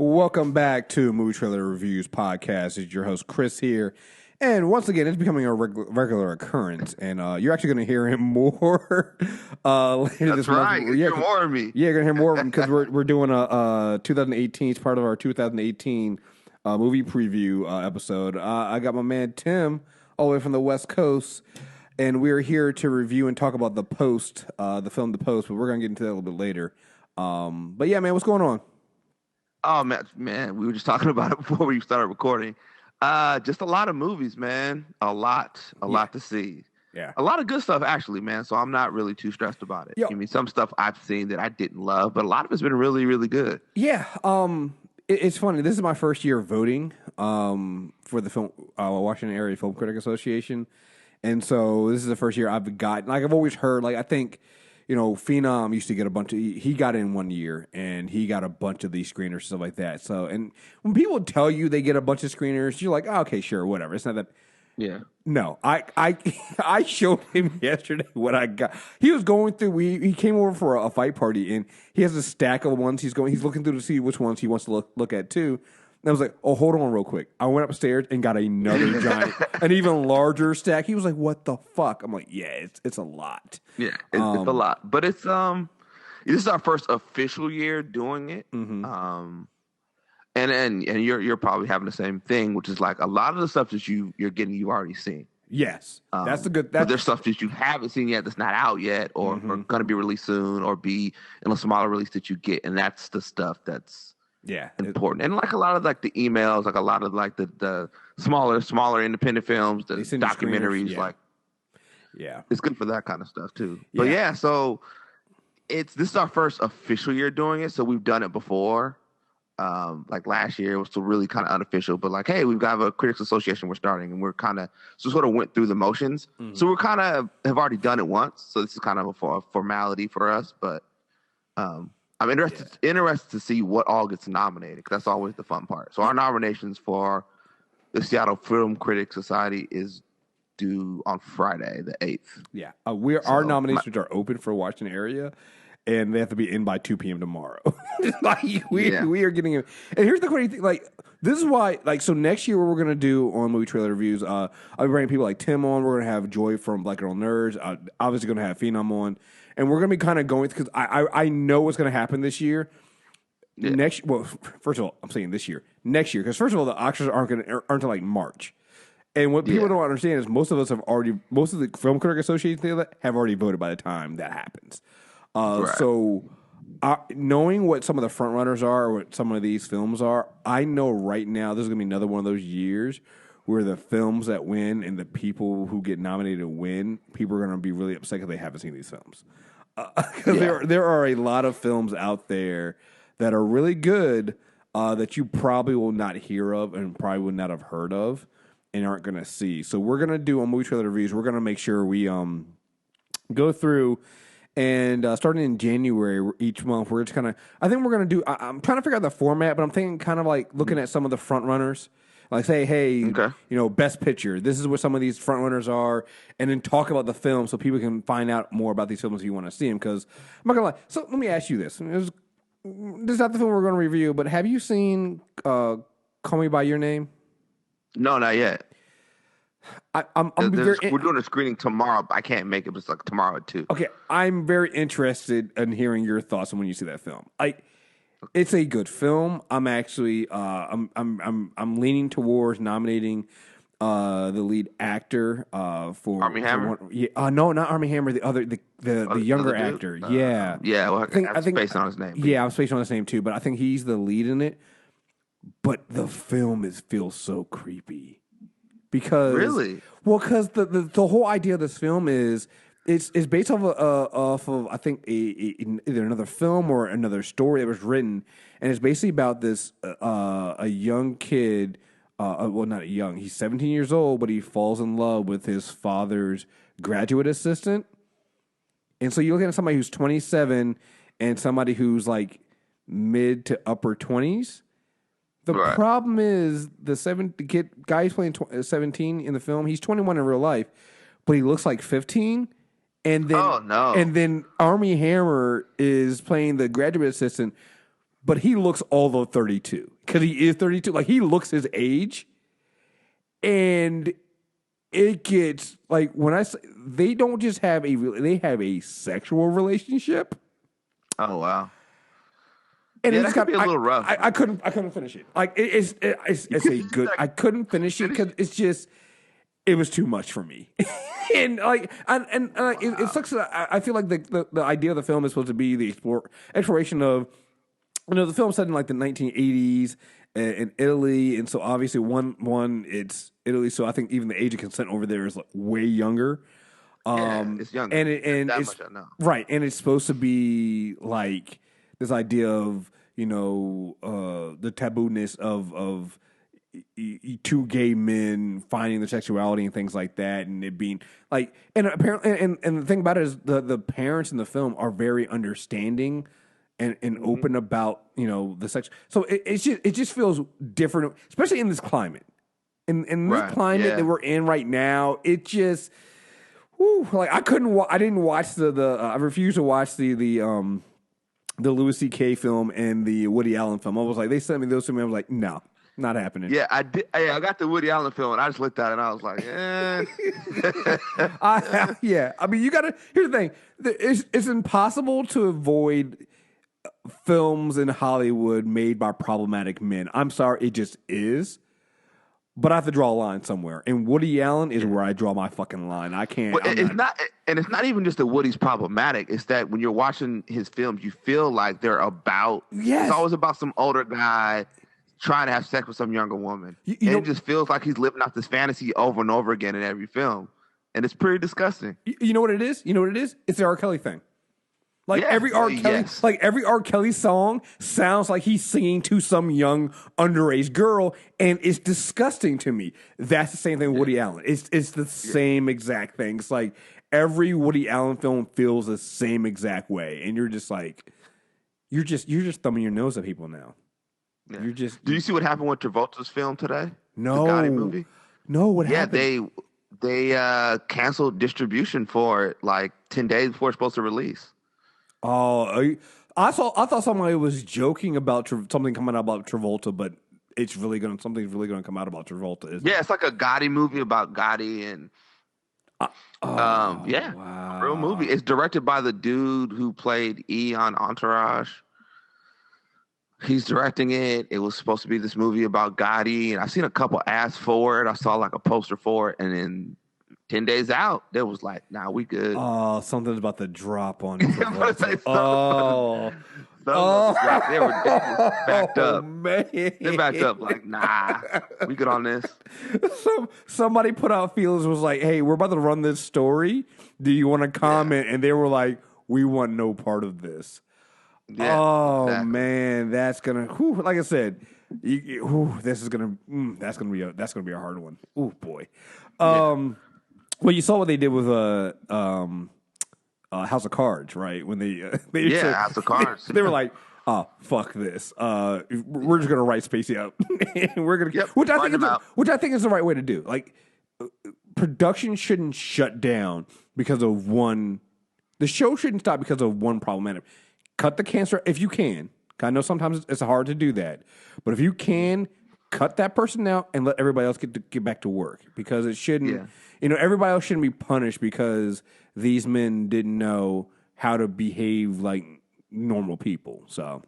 Welcome back to Movie Trailer Reviews Podcast. It's your host, Chris, here. And once again, it's becoming a regular occurrence. And you're actually going to hear him more later this month. Right. You're more of me. Yeah, you're going to hear more of him because we're doing a 2018. It's part of our 2018 movie preview episode. I got my man Tim all the way from the West Coast. And we're here to review and talk about The Post, the film The Post. But we're going to get into that a little bit later. But yeah, man, what's going on? Oh, man, we were just talking about it before we started recording. Just a lot of movies, man. A lot to see. Yeah. A lot of good stuff, actually, man. So I'm not really too stressed about it. Yo. I mean, some stuff I've seen that I didn't love, but a lot of it's been really, really good. Yeah. It's funny. This is my first year voting for the film Washington Area Film Critic Association. And so this is the first year I've gotten, like I've always heard, like I think, you know, Phenom used to get a bunch of, he got in one year and he got a bunch of these screeners, stuff like that. So, and when people tell you they get a bunch of screeners, you're like, oh, okay, sure, whatever. It's not that. Yeah. No, I showed him yesterday what I got. He was going through, he came over for a fight party and he has a stack of ones he's looking through to see which ones he wants to look at too. And I was like, oh, hold on real quick. I went upstairs and got another giant, an even larger stack. He was like, what the fuck? I'm like, yeah, it's a lot. Yeah, it's a lot. But it's this is our first official year doing it. Mm-hmm. And you're probably having the same thing, which is like a lot of the stuff that you're getting, you've already seen. Yes, that's a good. But there's stuff that you haven't seen yet that's not out yet, or going to be released soon, or be in a smaller release that you get, and that's the stuff that's important. And like a lot of like the emails, like a lot of like the smaller independent films, the documentaries, it's good for that kind of stuff too. But yeah, so this is our first official year doing it. So we've done it before. Like last year it was still really kind of unofficial, but like, hey, we've got a critics association we're starting, and we're kind of sort of went through the motions. So we're kind of have already done it once, so this is kind of a formality for us. But I'm interested to see what all gets nominated, because that's always the fun part. So our nominations for the Seattle Film Critics Society is due on Friday the 8th. Yeah, our nominations are open for Washington area. And they have to be in by 2 p.m. tomorrow. We are getting it. And here's the crazy thing. Like, this is why, like, so next year what we're going to do on Movie Trailer Reviews, I'll be bringing people like Tim on. We're going to have Joy from Black Girl Nerds. Obviously going to have Phenom on. And we're going to be kind of going, because I know what's going to happen this year. Yeah. First of all, I'm saying this year. Next year. Because first of all, the Oscars aren't until like March. And what people don't understand is most of the Film Critic Association have already voted by the time that happens. So knowing what some of the front runners are, or what some of these films are, I know right now this is going to be another one of those years where the films that win and the people who get nominated win, people are going to be really upset because they haven't seen these films. Because there are a lot of films out there that are really good that you probably will not hear of and probably would not have heard of and aren't going to see. So we're going to do on Movie Trailer Reviews, we're going to make sure we go through. And starting in January, each month, we're just kind of, I think we're going to do, I'm trying to figure out the format, but I'm thinking kind of like looking at some of the front runners. Like say, hey, you know, best picture. This is what some of these front runners are. And then talk about the film so people can find out more about these films if you want to see them. Because I'm not going to lie. So let me ask you this. This is not the film we're going to review, but have you seen Call Me By Your Name? No, not yet. We're doing a screening tomorrow, but I can't make it. It's like tomorrow at 2. Okay, I'm very interested in hearing your thoughts on when you see that film. It's a good film. I'm actually I'm leaning towards nominating the lead actor for Armie Hammer. No, not Armie Hammer. The younger actor. Well, I think based on his name. Yeah, I'm based on his name too. But I think he's the lead in it. But the film feels so creepy. Because because the whole idea of this film is it's based off of I think either another film or another story that was written, and it's basically about this a young kid, not young, he's 17 years old, but he falls in love with his father's graduate assistant, and so you look at somebody who's 27 and somebody who's like mid to upper 20s. The problem is the guy who's playing 17 in the film. He's 21 in real life, but he looks like 15. And then, And then Armie Hammer is playing the graduate assistant, but he looks all of 32 because he is 32. Like he looks his age, and it gets like when I say they don't just have they have a sexual relationship. Oh wow! And yeah, it that could be a little rough. I couldn't finish it. Like it's a good. I couldn't finish it because it's just it was too much for me. And like it sucks. I feel like the idea of the film is supposed to be the exploration of the film set in like the 1980s in Italy, and so obviously one it's Italy, so I think even the age of consent over there is like way younger. It's younger, and it's much I know. Right, and it's supposed to be like this idea of the tabooness of two gay men finding their sexuality and things like that, and it being like, and apparently, and the thing about it is the parents in the film are very understanding and open about the sex. So it just feels different, especially in this climate, in this climate that we're in right now. It just, like I didn't watch I refused to watch the Louis C.K. film and the Woody Allen film. I was like, they sent me those to me. I was like, no. Not happening. Yeah, I did. I got the Woody Allen film, and I just looked at it, and I was like, eh. Yeah. I mean, you got to. Here's the thing: it's impossible to avoid films in Hollywood made by problematic men. I'm sorry, it just is. But I have to draw a line somewhere, and Woody Allen is where I draw my fucking line. I can't. Well, it's not even just that Woody's problematic. It's that when you're watching his films, you feel like they're about. Yes. It's always about some older guy trying to have sex with some younger woman. It just feels like he's living out this fantasy over and over again in every film. And it's pretty disgusting. You know what it is? It's the R. Kelly thing. Like every R. Kelly, like every R. Kelly song sounds like he's singing to some young underage girl, and it's disgusting to me. That's the same thing with Woody Allen. It's the same exact thing. It's like every Woody Allen film feels the same exact way, and you're just like, you're just thumbing your nose at people now. Yeah. Do you see what happened with Travolta's film today? No. The Gotti movie? No, what happened? They canceled distribution for it like 10 days before it's supposed to release. Oh, I thought somebody was joking about something coming out about Travolta, but something's really gonna come out about Travolta. It's like a Gotti movie about Gotti and wow. A real movie. It's directed by the dude who played E on Entourage. He's directing it. It was supposed to be this movie about Gotti, and I've seen a couple ads for it. I saw like a poster for it, and then 10 days out, there was like, nah, we good. Oh, something's about to drop on They Oh, they were backed up. Man. They backed up like, nah, we good on this. Somebody put out feelers, was like, hey, we're about to run this story. Do you want to comment? And they were like, we want no part of this. Yeah, exactly. Man, that's gonna. Like I said, that's gonna be a hard one. Oh boy. Well, you saw what they did with House of Cards, right? When they said, House of Cards. They were like, "Oh, fuck this. We're just gonna write Spacey out, and we're gonna which I think is the right way to do. Like, production shouldn't shut down because of one. The show shouldn't stop because of one problematic. Cut the cancer if you can. I know sometimes it's hard to do that, but if you can, cut that person out and let everybody else get back to work, because it shouldn't. Everybody else shouldn't be punished because these men didn't know how to behave like normal people. So,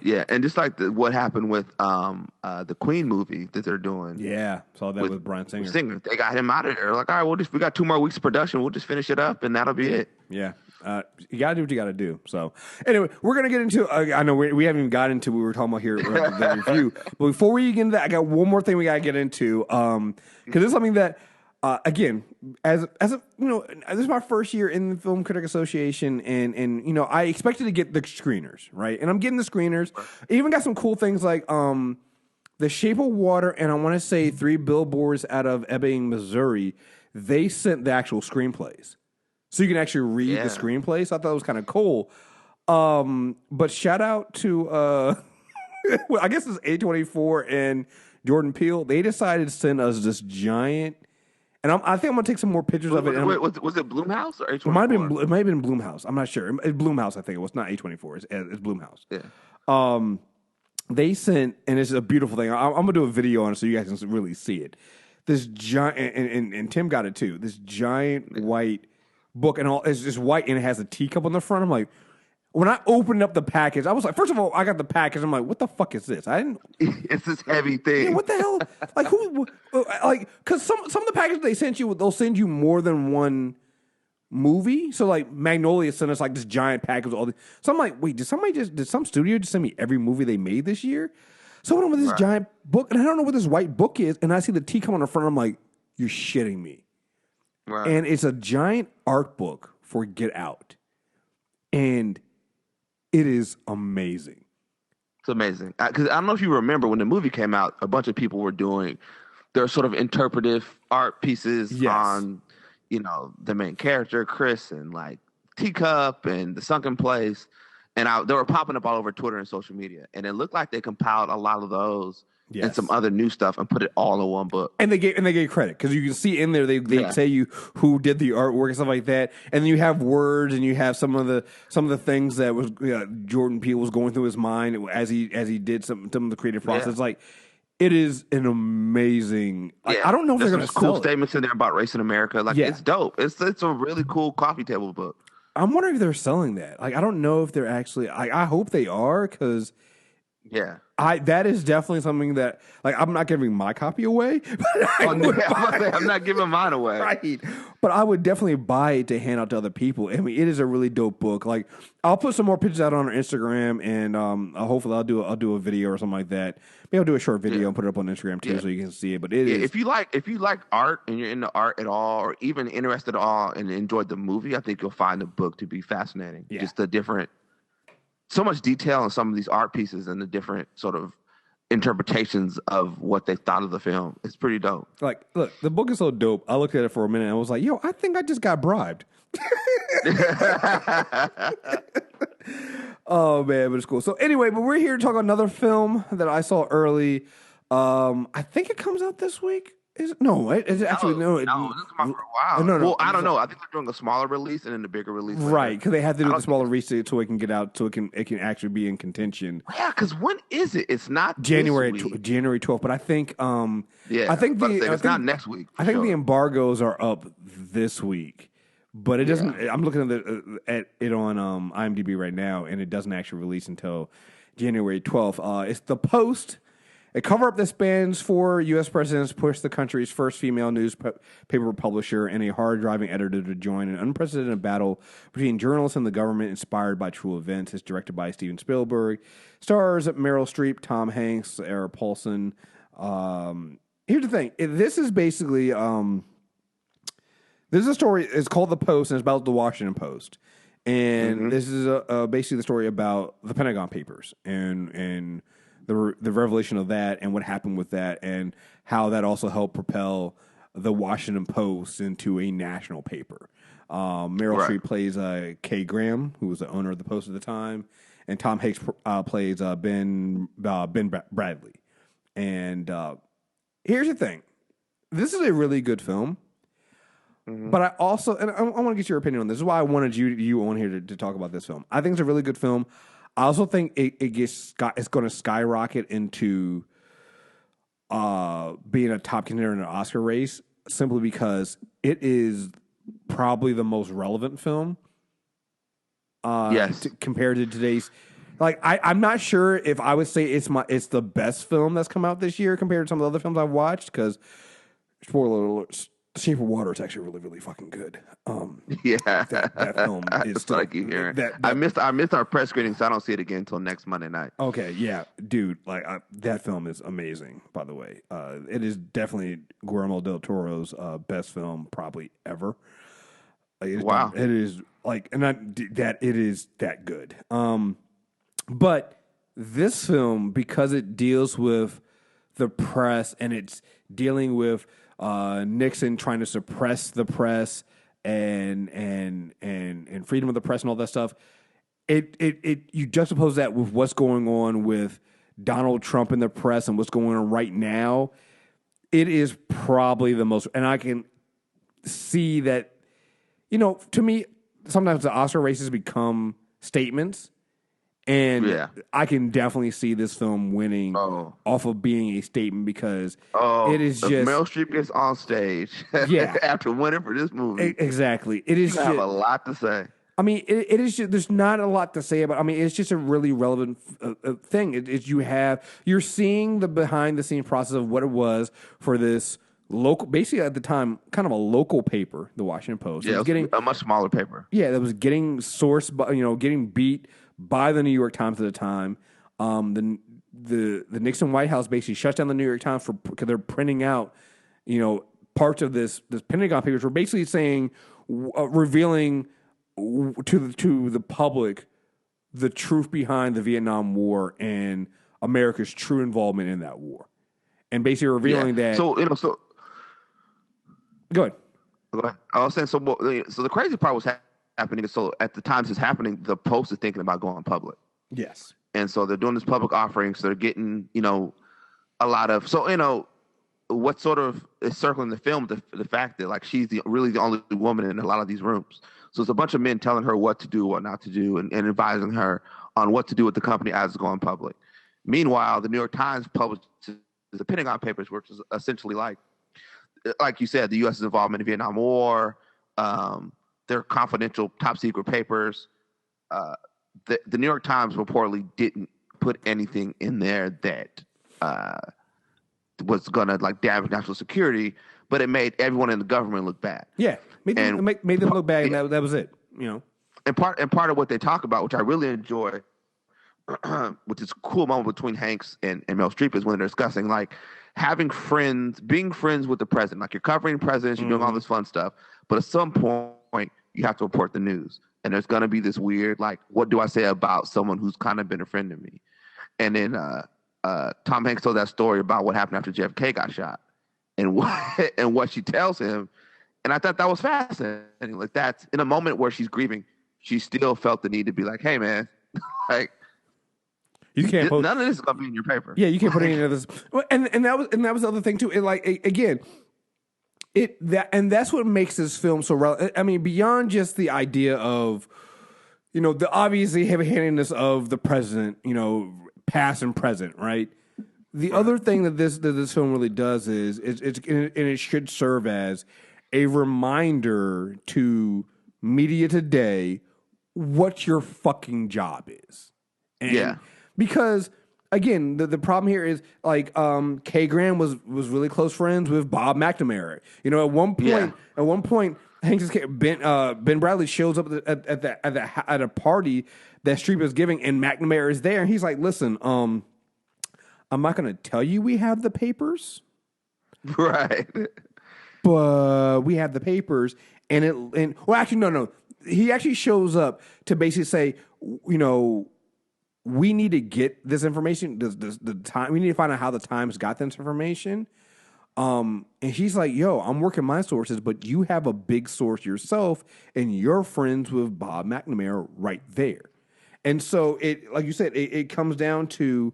and just like what happened with the Queen movie that they're doing. Yeah, saw that with Bryan Singer. They got him out of there. Like, all right, we got 2 more weeks of production. We'll just finish it up, and that'll be it. Yeah. You got to do what you got to do. So, anyway, we're going to get into, I know we haven't even got into what we were talking about here, the review. But before we get into that, I got one more thing we got to get into. Because it's something that, again, as this is my first year in the Film Critic Association, and I expected to get the screeners, right? And I'm getting the screeners. I even got some cool things like The Shape of Water, and I want to say 3 Billboards out of Ebbing, Missouri. They sent the actual screenplays. So you can actually read the screenplay. So I thought it was kind of cool. But shout out to, I guess it's A24 and Jordan Peele. They decided to send us this giant, And I think I'm gonna take some more pictures of it. Was it Blumhouse or H24? It might have been Blumhouse. I'm not sure. It's Blumhouse. I think it was not A24. It's Blumhouse. Yeah. They sent, and it's a beautiful thing. I'm gonna do a video on it so you guys can really see it. This giant, and Tim got it too. This giant white book, and it's just white, and it has a teacup on the front. I'm like, when I opened up the package, I was like, first of all, I got the package. I'm like, what the fuck is this? I didn't. It's this heavy thing. Yeah, what the hell? Like who? Like, because some of the packages they sent you, they'll send you more than one movie. So like Magnolia sent us like this giant package with all the. So I'm like, wait, did some studio just send me every movie they made this year? So I went with this giant book, and I don't know what this white book is, and I see the teacup on the front. I'm like, you're shitting me. Right. And it's a giant art book for Get Out, and it is amazing. It's amazing because I don't know if you remember when the movie came out, a bunch of people were doing their sort of interpretive art pieces on, the main character Chris and like Teacup and the Sunken Place. And they were popping up all over Twitter and social media. And it looked like they compiled a lot of those and some other new stuff and put it all in one book. And they gave credit because you can see in there they tell you who did the artwork and stuff like that. And then you have words and you have some of the things that was Jordan Peele was going through his mind as he did some of the creative process. Like it is an amazing. Like, I don't know if they're going to cool statements in there about race in America. Like it's dope. It's a really cool coffee table book. I'm wondering if they're selling that. Like, I don't know if they're actually. I hope they are because, that is definitely something that like I'm not giving my copy away. I'm not giving mine away. Right, but I would definitely buy it to hand out to other people. I mean, it is a really dope book. Like, I'll put some more pictures out on our Instagram, and hopefully I'll do a video or something like that. Maybe I'll do a short video and put it up on Instagram too, so you can see it. But it is if you like art and you're into art at all, or even interested at all and enjoyed the movie, I think you'll find the book to be fascinating. Yeah. Just the different, so much detail in some of these art pieces and the different sort of interpretations of what they thought of the film. It's pretty dope. Like, look, the book is so dope. I looked at it for a minute and I was like, yo, I think I just got bribed. Oh man, but it's cool. So anyway, but we're here to talk about another film that I saw early. I think it comes out this week. Is it? No, it's actually no. It doesn't come out for a while. No. Well, I don't know. I think they're doing a smaller release and then the bigger release. Right, because they have to do the smaller release so it can get out, so it can actually be in contention. Yeah, because when is it? It's not January 12th, but I think it's not next week. I think the embargoes are up this week. But it doesn't. I'm looking at it on IMDb right now, and it doesn't actually release until January 12th. It's The Post, a cover-up that spans 4 U.S. presidents, pushed the country's first female newspaper publisher and a hard-driving editor to join an unprecedented battle between journalists and the government, inspired by true events. It's directed by Steven Spielberg, stars Meryl Streep, Tom Hanks, Eric Paulson. Here's the thing: this is basically. This is a story. It's called The Post, and it's about the Washington Post. And this is basically the story about the Pentagon Papers and the revelation of that and what happened with that and how that also helped propel the Washington Post into a national paper. Meryl Streep plays Kay Graham, who was the owner of the Post at the time, and Tom Hanks plays Ben Bradley. And here's the thing: this is a really good film. But I also, and I want to get your opinion on this. This is why I wanted you on here to talk about this film. I think it's a really good film. I also think it's going to skyrocket into being a top contender in an Oscar race simply because it is probably the most relevant film. Compared to today's. Like I'm not sure if I would say it's the best film that's come out this year compared to some of the other films I've watched. Because spoiler alerts. Shape of Water is actually really, really fucking good. That film is still like you hearing. I missed our press screening, so I don't see it again until next Monday night. Okay, yeah, dude, that film is amazing. By the way, it is definitely Guillermo del Toro's best film probably ever. Wow, it is it is that good. But this film, because it deals with the press and it's dealing with Nixon trying to suppress the press and freedom of the press and all that stuff. You juxtapose that with what's going on with Donald Trump in the press and what's going on right now. It is probably the most, and see that, to me, sometimes the Oscar races become statements. And I can definitely see this film winning off of being a statement because it is just... Meryl Streep gets on stage after winning for this movie. Exactly. It is you have a lot to say. I mean, it is just... There's not a lot to say about... I mean, it's just a really relevant thing. You're seeing the behind-the-scenes process of what it was for this local... Basically, at the time, kind of a local paper, the Washington Post. Yeah, it was getting a much smaller paper. Yeah, that was getting sourced, getting beat by the New York Times at the time. The Nixon White House basically shuts down the New York Times because they're printing out, parts of this Pentagon Papers. We're basically saying, revealing to the public the truth behind the Vietnam War and America's true involvement in that war, and basically revealing that. So go ahead. I was saying so the crazy part was happening. So at the time this is happening, the Post is thinking about going public. Yes. And so they're doing this public offering. So they're getting, a lot of, what sort of is circling the film, the fact that like she's really the only woman in a lot of these rooms. So it's a bunch of men telling her what to do, what not to do, and advising her on what to do with the company as it's going public. Meanwhile, the New York Times published the Pentagon Papers, which is essentially like you said, the U.S.'s involvement in the Vietnam War, their confidential top secret papers. The New York Times reportedly didn't put anything in there that was going to like damage national security, but it made everyone in the government look bad. Yeah, made them look bad, and that was it. And part of what they talk about, which I really enjoy, which is a cool moment between Hanks and Meryl Streep, is when they're discussing like being friends with the president. Like you're covering presidents, you're doing all this fun stuff, but at some point you have to report the news. And there's going to be this weird, like, what do I say about someone who's kind of been a friend to me? And then Tom Hanks told that story about what happened after JFK got shot and what she tells him. And I thought that was fascinating. Like that's in a moment where she's grieving, she still felt the need to be like, hey, man, like, you can't none of this is going to be in your paper. Yeah, you can't put any of this. And that was the other thing, too. That's what makes this film so relevant. I mean, beyond just the idea of, the obviously heavy-handedness of the president, past and present, right? The other thing that this film really does is it should serve as a reminder to media today what your fucking job is. And because again, the problem here is like Kay Graham was really close friends with Bob McNamara. At one point, Hanks' Ben Bradley shows up at a party that Streep is giving, and McNamara is there, and he's like, "Listen, I'm not going to tell you we have the papers, right? But we have the papers." No. He actually shows up to basically say, we need to get this information. The time we need to find out how the Times got this information. And he's like, "Yo, I'm working my sources, but you have a big source yourself, and you're friends with Bob McNamara right there." And so it, like you said, it comes down to,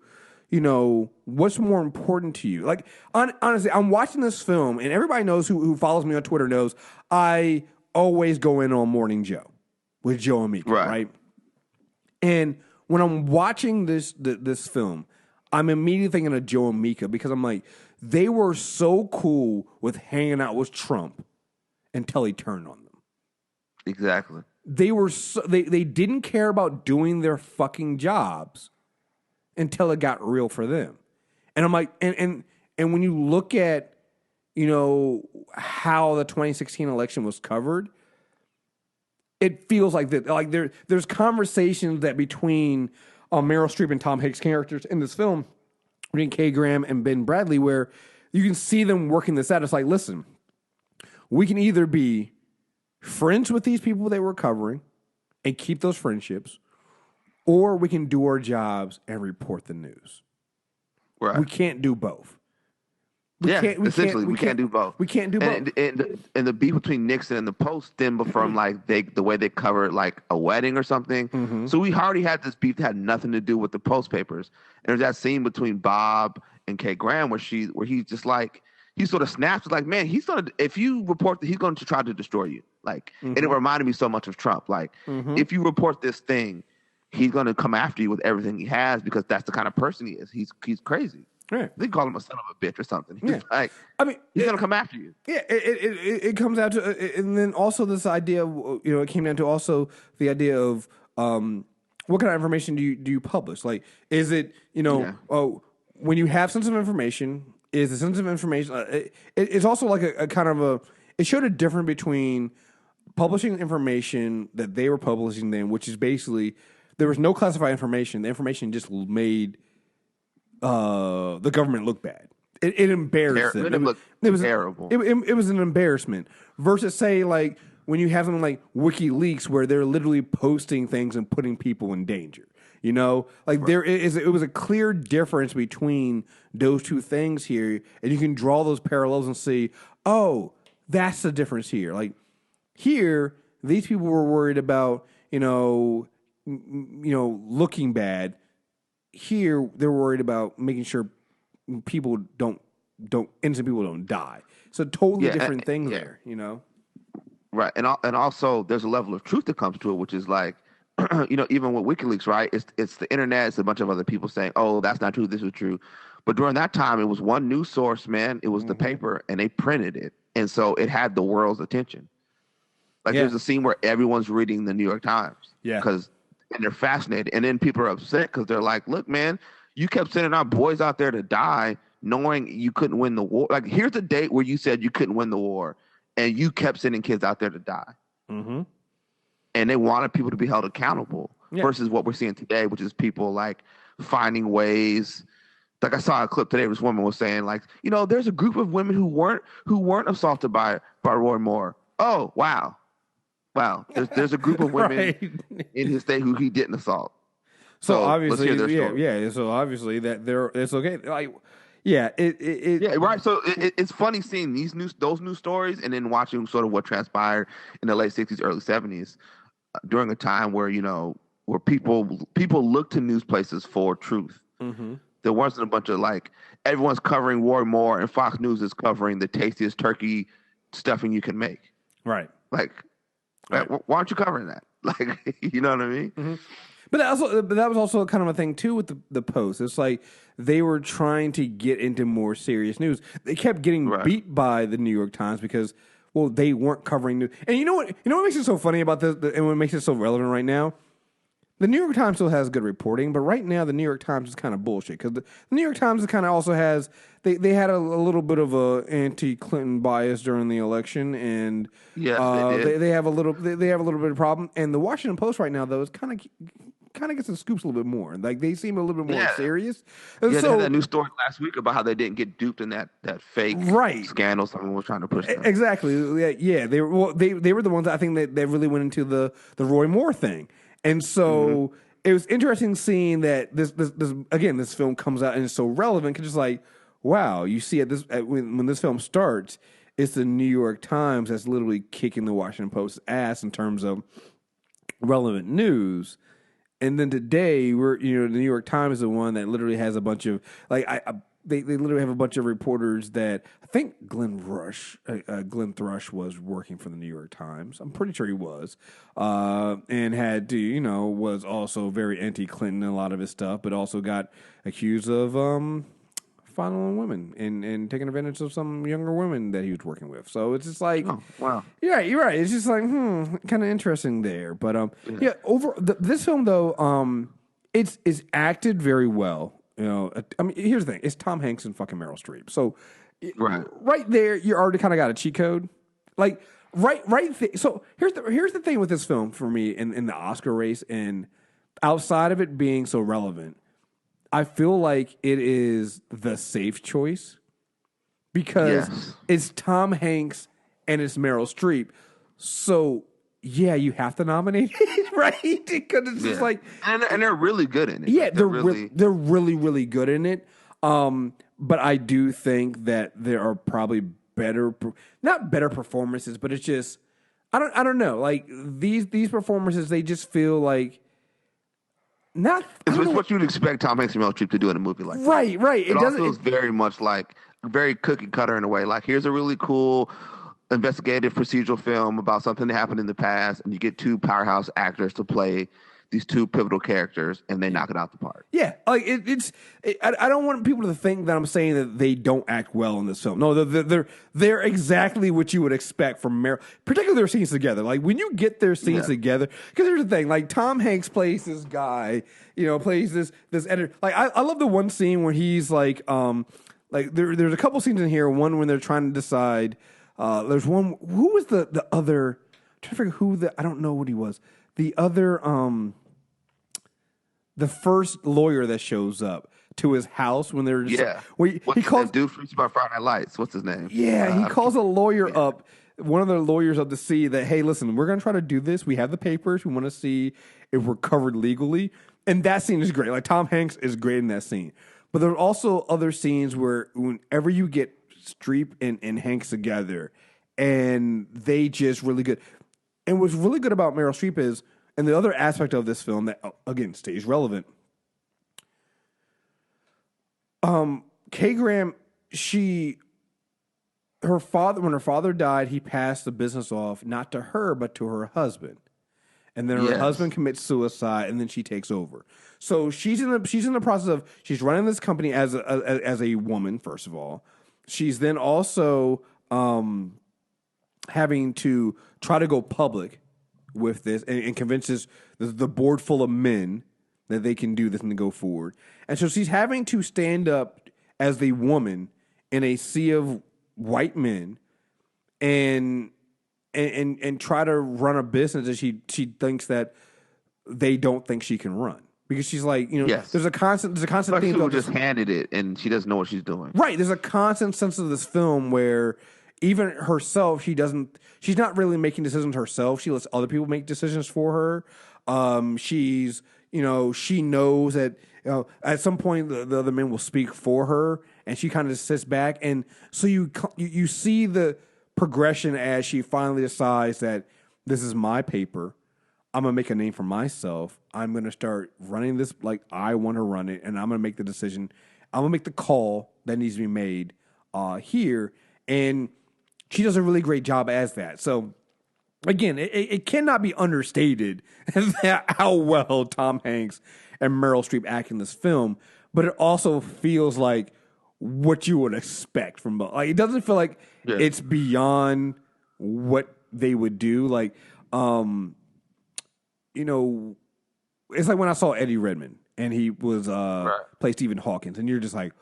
what's more important to you. Like honestly, I'm watching this film, and everybody knows who follows me on Twitter knows I always go in on Morning Joe with Joe and Mika, right? And when I'm watching this film, I'm immediately thinking of Joe and Mika because I'm like, they were so cool with hanging out with Trump until he turned on them. Exactly. They were they didn't care about doing their fucking jobs until it got real for them. And I'm like, and when you look at, how the 2016 election was covered, it feels like that. Like there's conversations that between Meryl Streep and Tom Hanks characters in this film, between Kay Graham and Ben Bradley, where you can see them working this out. It's like, listen, we can either be friends with these people that we're covering and keep those friendships, or we can do our jobs and report the news. Right. We can't do both. We can't do both. We can't do both. And the beef between Nixon and the Post stemmed from like the way they covered like a wedding or something. Mm-hmm. So we already had this beef that had nothing to do with the Post papers. And there's that scene between Bob and Kay Graham where he's just like, he sort of snaps like, man, if you report that, he's going to try to destroy you. Like, and it reminded me so much of Trump. Like, if you report this thing, he's going to come after you with everything he has because that's the kind of person he is. He's crazy. Right. They call him a son of a bitch or something. He's like, I mean, he's going to come after you. Yeah, it comes out to, and then also this idea of, it came down to also the idea of what kind of information do you publish? Like, is it, when you have sensitive information, is the sensitive information, it's also like a kind of it showed a difference between publishing information that they were publishing then, which is basically, there was no classified information. The information just made the government look bad. It embarrassed them. It was terrible. It was an embarrassment. Versus, say, like, when you have something like WikiLeaks, where they're literally posting things and putting people in danger. Like, it was a clear difference between those two things here, and you can draw those parallels and see, oh, that's the difference here. Like, here, these people were worried about, looking bad. Here, they're worried about making sure innocent people don't die. So totally different thing there, Right, and also there's a level of truth that comes to it, which is like, even with WikiLeaks, right? It's the internet. It's a bunch of other people saying, "Oh, that's not true. This is true." But during that time, it was one news source, man. It was the paper, and they printed it, and so it had the world's attention. Like, there's a scene where everyone's reading the New York Times, and they're fascinated, and then people are upset because they're like, "Look, man, you kept sending our boys out there to die, knowing you couldn't win the war. Like, here's a date where you said you couldn't win the war, and you kept sending kids out there to die." Mm-hmm. And they wanted people to be held accountable versus what we're seeing today, which is people like finding ways. Like, I saw a clip today. This woman was saying, like, there's a group of women who weren't assaulted by Roy Moore. Oh, wow. There's a group of women in his state who he didn't assault. So obviously, So obviously it's okay. Like, right. So it's funny seeing those news stories and then watching sort of what transpired in the late 60s, early 70s. During a time where where people look to news places for truth. Mm-hmm. There wasn't a bunch of like everyone's covering Roy Moore and Fox News is covering the tastiest turkey stuffing you can make. Right. Like, why aren't you covering that? Like, you know what I mean? Mm-hmm. But that was also kind of a thing too with the Post. It's like they were trying to get into more serious news. They kept getting beat by the New York Times because, well, they weren't covering news. And you know what makes it so funny about this, and what makes it so relevant right now? The New York Times still has good reporting, but right now the New York Times is kind of bullshit because the New York Times kind of also has they had a little bit of a anti-Clinton bias during the election, and they have a little bit of problem. And the Washington Post right now though is kind of gets the scoops a little bit more. Like, they seem a little bit more serious. And so, they had that news story last week about how they didn't get duped in that fake scandal someone was trying to push them. Exactly. Yeah. They were the ones I think that really went into the Roy Moore thing. And so it was interesting seeing that this film comes out and it's so relevant because it's like, wow, you see when this film starts, it's the New York Times that's literally kicking the Washington Post's ass in terms of relevant news. And then today, the New York Times is the one that literally has a bunch of they literally have a bunch of reporters that I think Glenn Thrush was working for the New York Times. I'm pretty sure he was, and had to was also very anti-Clinton in a lot of his stuff, but also got accused of fondling women and taking advantage of some younger women that he was working with. So it's just like, oh, wow. You're right. It's just like, kind of interesting there. But this film though, it's acted very well. I mean, here's the thing: it's Tom Hanks and fucking Meryl Streep. So right there, you already kind of got a cheat code. Like so here's the thing with this film for me in the Oscar race, and outside of it being so relevant, I feel like it is the safe choice because it's Tom Hanks and it's Meryl Streep. So yeah, you have to nominate it, right? Because it's just like, and they're really good in it. Yeah, they're really, really good in it. But I do think that there are probably not better performances, but it's just I don't know. Like these performances, they just feel like. It's what you'd expect Tom Hanks and Meryl Streep to do in a movie like that. Right. It also feels very much like very cookie cutter in a way. Like, here's a really cool investigative procedural film about something that happened in the past, and you get two powerhouse actors to play these two pivotal characters, and they knock it out the park. Yeah, like I don't want people to think that I'm saying that they don't act well in this film. No, they're exactly what you would expect from Meryl, particularly their scenes together. Like when you get their scenes together, because here's the thing: like Tom Hanks plays this guy, plays this editor. Like I love the one scene where he's like there's a couple scenes in here. One when they're trying to decide. There's one. Who was the other? I'm trying to figure who I don't know what he was. The other the first lawyer that shows up to his house when they're just, he calls dude from about Friday Night Lights. What's his name? Yeah, he calls a lawyer up, one of the lawyers up to see that, hey, listen, we're going to try to do this. We have the papers. We want to see if we're covered legally. And that scene is great. Like Tom Hanks is great in that scene. But there are also other scenes where whenever you get Streep and Hanks together, and they just really good. And what's really good about Meryl Streep is, and the other aspect of this film that, again, stays relevant, Kay Graham, when her father died, he passed the business off not to her, but to her husband. And then her husband commits suicide, and then she takes over. So she's in the process of, she's running this company as a woman, first of all. She's then also having to try to go public with this and convinces the board full of men that they can do this and go forward. And so she's having to stand up as the woman in a sea of white men and try to run a business that she thinks that they don't think she can run. Because she's like, there's a constant thing. Who just handed it and she doesn't know what she's doing. Right. There's a constant sense of this film where even herself, she's not really making decisions herself. She lets other people make decisions for her. She knows that, at some point the other men will speak for her, and she kind of just sits back. And so you see the progression as she finally decides that this is my paper. I'm going to make a name for myself. I'm going to start running this like I want to run it, and I'm going to make the decision. I'm going to make the call that needs to be made here. And she does a really great job as that. So, again, it cannot be understated how well Tom Hanks and Meryl Streep act in this film, but it also feels like what you would expect from both. Like, it doesn't feel like it's beyond what they would do. Like, it's like when I saw Eddie Redmayne and he was played Stephen Hawkins, and you're just like,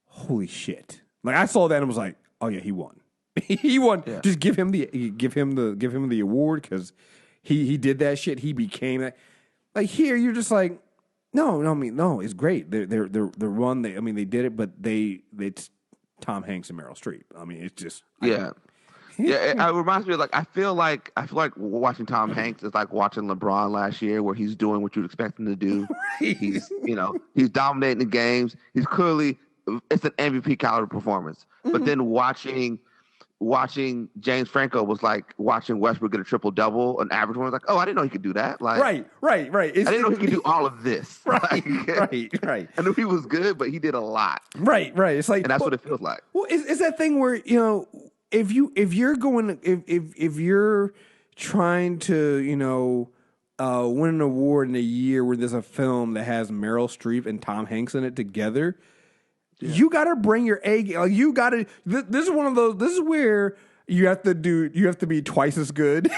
holy shit! Like I saw that and was like, oh yeah, he won. He won. Yeah. Just give him the award because he did that shit. He became that. Like here, you're just like, no, it's great. They're one. They did it, but it's Tom Hanks and Meryl Streep. I mean, it's just it reminds me of I feel like watching Tom Hanks is like watching LeBron last year, where he's doing what you'd expect him to do. Right. He's dominating the games. He's clearly, it's an MVP caliber performance. Mm-hmm. But then watching James Franco was like watching Westbrook get a triple double, an average one. I was like, oh, I didn't know he could do that. Like, right. I didn't know he could do all of this. Right. I knew he was good, but he did a lot. Right. It's like, and that's what it feels like. Well, it's that thing where if you're trying to win an award in a year where there's a film that has Meryl Streep and Tom Hanks in it together. Yeah. You got to bring your A game. Like you got to. This is one of those. This is where you have to be twice as good.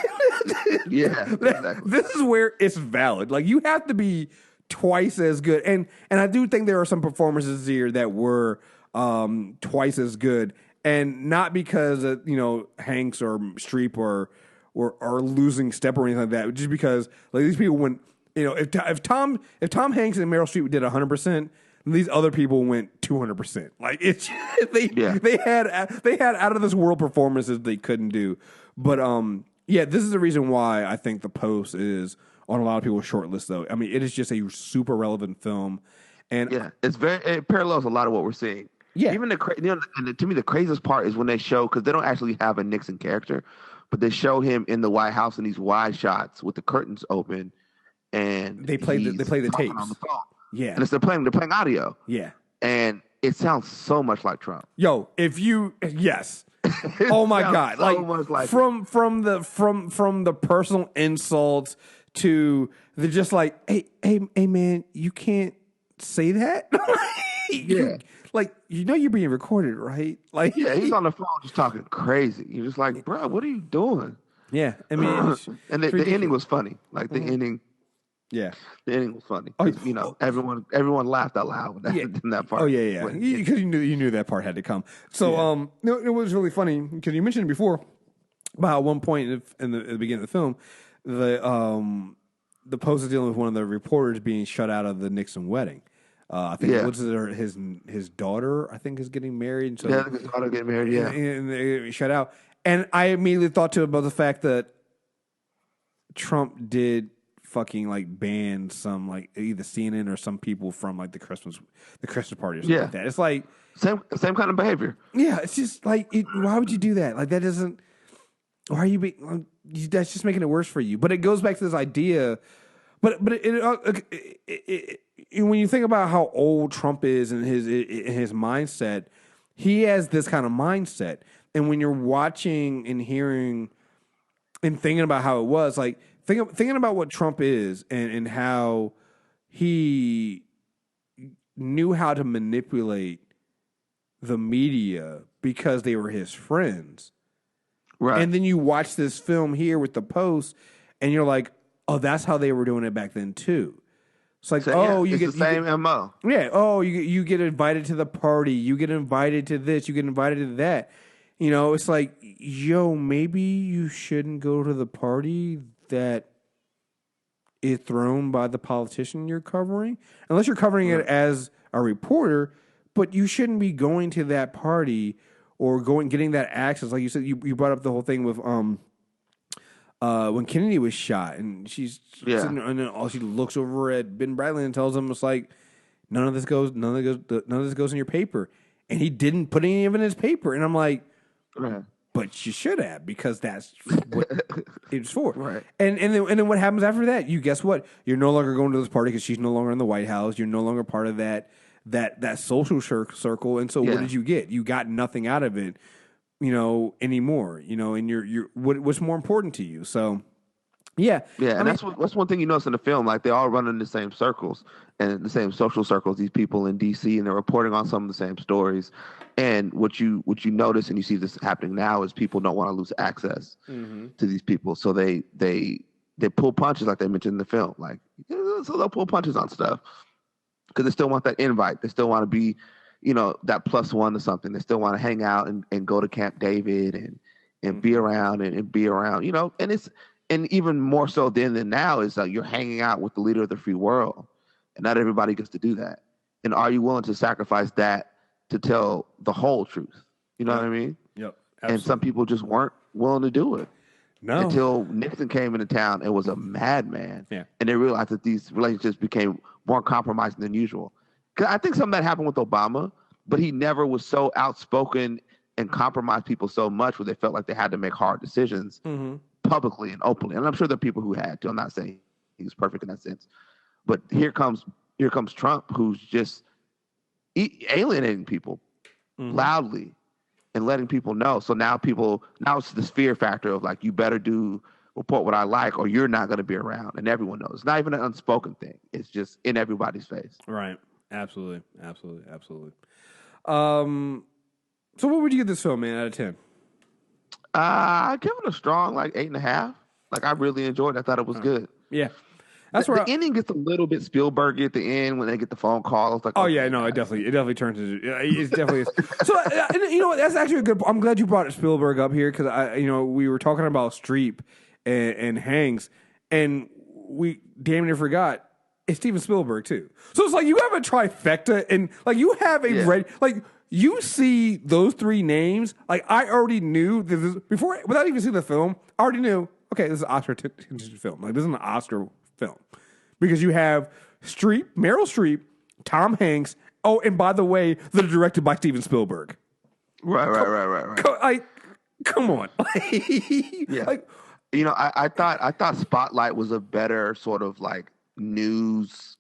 Yeah, exactly. This is where it's valid. Like you have to be twice as good. And I do think there are some performances here that were twice as good, and not because Hanks or Streep or losing step or anything like that. Just because like these people went. If Tom Hanks and Meryl Streep did 100%. These other people went 200%. Like they had out of this world performances they couldn't do. But this is the reason why I think The Post is on a lot of people's short list. Though I mean, it is just a super relevant film, and it parallels a lot of what we're seeing. Yeah, even and to me the craziest part is when they show, because they don't actually have a Nixon character, but they show him in the White House in these wide shots with the curtains open, and they play the tapes on the phone. Yeah, and they're playing audio. Yeah, and it sounds so much like Trump. Yo, if you yes. Oh my God! So like from the personal insults to the just like, hey man, you can't say that. Yeah, you're being recorded, right? Like, yeah, he's on the phone just talking crazy. You're just like, bro, what are you doing? Yeah, I mean, and the ending was funny. Like the ending. Yeah, the ending was funny. Everyone laughed out loud in that part. Oh yeah, because you knew that part had to come. So it was really funny because you mentioned it before about one point in the beginning of the film, the Post is dealing with one of the reporters being shut out of the Nixon wedding. I think his daughter, I think, is getting married. And so his daughter getting married. Yeah, and they shut out. And I immediately thought about the fact that Trump did fucking like ban some like either CNN or some people from like the Christmas party or something like that. It's like same kind of behavior. Yeah, it's just like why would you do that? Like that doesn't. Why are you being? That's just making it worse for you. But it goes back to this idea. But when you think about how old Trump is and his mindset, he has this kind of mindset. And when you're watching and hearing and thinking about how it was, like thinking about what Trump is and how he knew how to manipulate the media because they were his friends. Right. And then you watch this film here with the Post and you're like, oh, that's how they were doing it back then too. It's like, you get the same MO. Yeah. Oh, you get invited to the party. You get invited to this. You get invited to that. You know, it's like, yo, maybe you shouldn't go to the party that is thrown by the politician you're covering, unless you're covering it as a reporter. But you shouldn't be going to that party or getting that access. Like you said, you brought up the whole thing with when Kennedy was shot, and she's sitting there, and then she looks over at Ben Bradley and tells him, it's like, none of this goes in your paper, and he didn't put any of it in his paper, and I'm like. Right. But you should have, because that's what it's for. Right. And then what happens after that? You guess what? You're no longer going to this party because she's no longer in the White House. You're no longer part of that social circle. And so what did you get? You got nothing out of it, anymore. And you're what's more important to you? So. Yeah, and that's one thing you notice in the film. Like they all run in the same circles and the same social circles. These people in D.C. and they're reporting on some of the same stories. And what you notice and you see this happening now is people don't want to lose access to these people, so they pull punches like they mentioned in the film. Like so they'll pull punches on stuff because they still want that invite. They still want to be, that +1 to something. They still want to hang out and go to Camp David and be around and be around. And it's. And even more so then than now is you're hanging out with the leader of the free world, and not everybody gets to do that. And are you willing to sacrifice that to tell the whole truth? You know what I mean? Yep. Absolutely. And some people just weren't willing to do it. No. Until Nixon came into town and was a madman. Yeah. And they realized that these relationships became more compromising than usual. Because I think something that happened with Obama, but he never was so outspoken and compromised people so much where they felt like they had to make hard decisions. Publicly and openly, and I'm sure there are people who had to. I'm not saying he was perfect in that sense, but here comes Trump, who's just alienating people loudly and letting people know. So now it's this fear factor of like, you better report what I like, or you're not going to be around, and everyone knows. It's not even an unspoken thing; it's just in everybody's face. Right? Absolutely. So, what would you give this film, man, out of 10? I give it a strong 8.5. Like I really enjoyed it. I thought it was good. Yeah, that's the ending gets a little bit Spielberg at the end when they get the phone call. It's like, it definitely turns into it definitely is. So that's actually a good. I'm glad you brought Spielberg up here because we were talking about Streep and Hanks, and we damn near forgot it's Steven Spielberg too. So it's like you have a trifecta, and like you have you see those three names, like I already knew this before, without even seeing the film. I already knew, okay, this is an Oscar film. Like this is an Oscar film because you have Streep, Meryl Streep, Tom Hanks. Oh, and by the way, they're directed by Steven Spielberg. Right. Come on. Yeah. I thought Spotlight was a better sort of like news,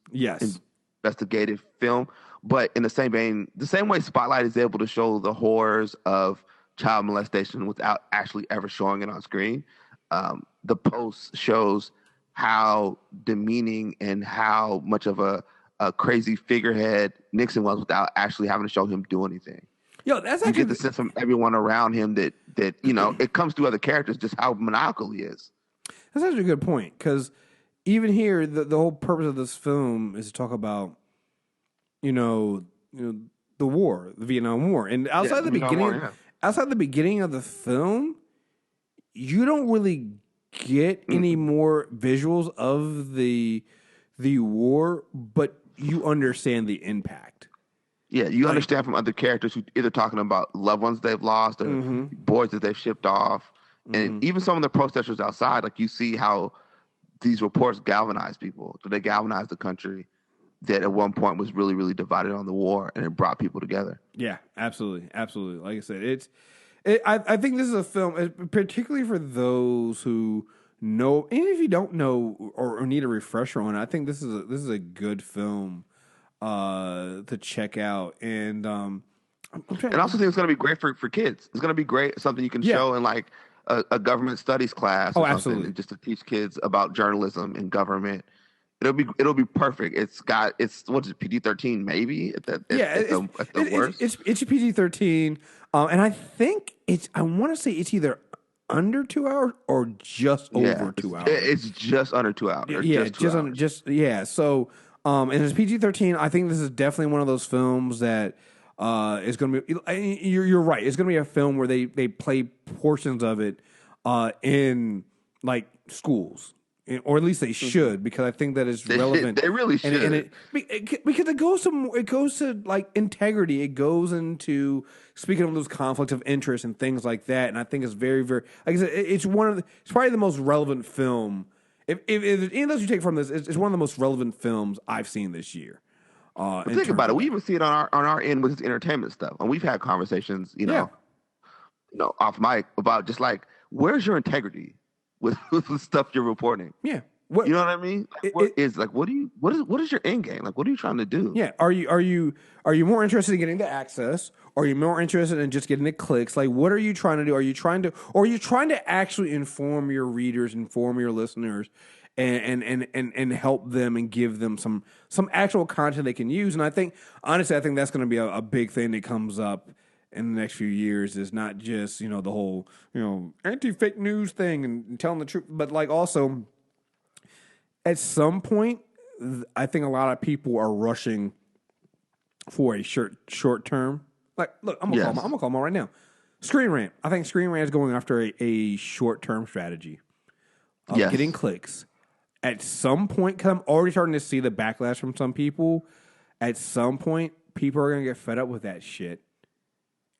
investigative film. But in the same vein, the same way Spotlight is able to show the horrors of child molestation without actually ever showing it on screen, the Post shows how demeaning and how much of a crazy figurehead Nixon was without actually having to show him do anything. Yo, that's actually, you get the sense from everyone around him that it comes through other characters just how maniacal he is. That's actually a good point, because even here, the whole purpose of this film is to talk about, the war, the Vietnam War, and outside the beginning of the film, you don't really get any more visuals of the war, but you understand the impact. Yeah, you understand from other characters who either talking about loved ones they've lost or boys that they've shipped off. And even some of the protesters outside, like you see how these reports galvanize people. So they galvanize the country that at one point was really, really divided on the war, and it brought people together. Yeah, absolutely. Absolutely. Like I said, I think this is a film, particularly for those who know, even if you don't know or need a refresher on it, I think this is a good film to check out. And I also think it's going to be great for kids. It's going to be great, something you can show in like a government studies class. Oh, absolutely. Just to teach kids about journalism and government. It'll be perfect. It's what is it, PG-13 maybe at the worst. It's a PG-13, and I think I want to say it's either under 2 hours or just over 2 hours. It's just under 2 hours. So, and it's PG-13. I think this is definitely one of those films that is going to be. You're right. It's going to be a film where they play portions of it in like schools. Or at least they should, because I think that is relevant. They really should, because it goes to like integrity. It goes into speaking of those conflicts of interest and things like that. And I think it's very, very, like I said, it's probably the most relevant film. If any of those you take from this, it's one of the most relevant films I've seen this year. Think about it. We even see it on our end with this entertainment stuff, and we've had conversations, off mic about just like, where's your integrity with the stuff you're reporting? Yeah. You know what I mean? What is your end game? Like, what are you trying to do? Yeah. Are you more interested in getting the access? Or are you more interested in just getting the clicks? Like, what are you trying to do? Are you trying to actually inform your readers, inform your listeners, and help them and give them some actual content they can use? And I think that's going to be a big thing that comes up in the next few years, is not just, the whole, anti-fake news thing and telling the truth, but like also at some point, I think a lot of people are rushing for a short term. Like, look, I'm gonna call them out right now. Screen Rant. I think Screen Rant is going after a short term strategy of getting clicks. At some point, because I'm already starting to see the backlash from some people. At some point, people are gonna get fed up with that shit,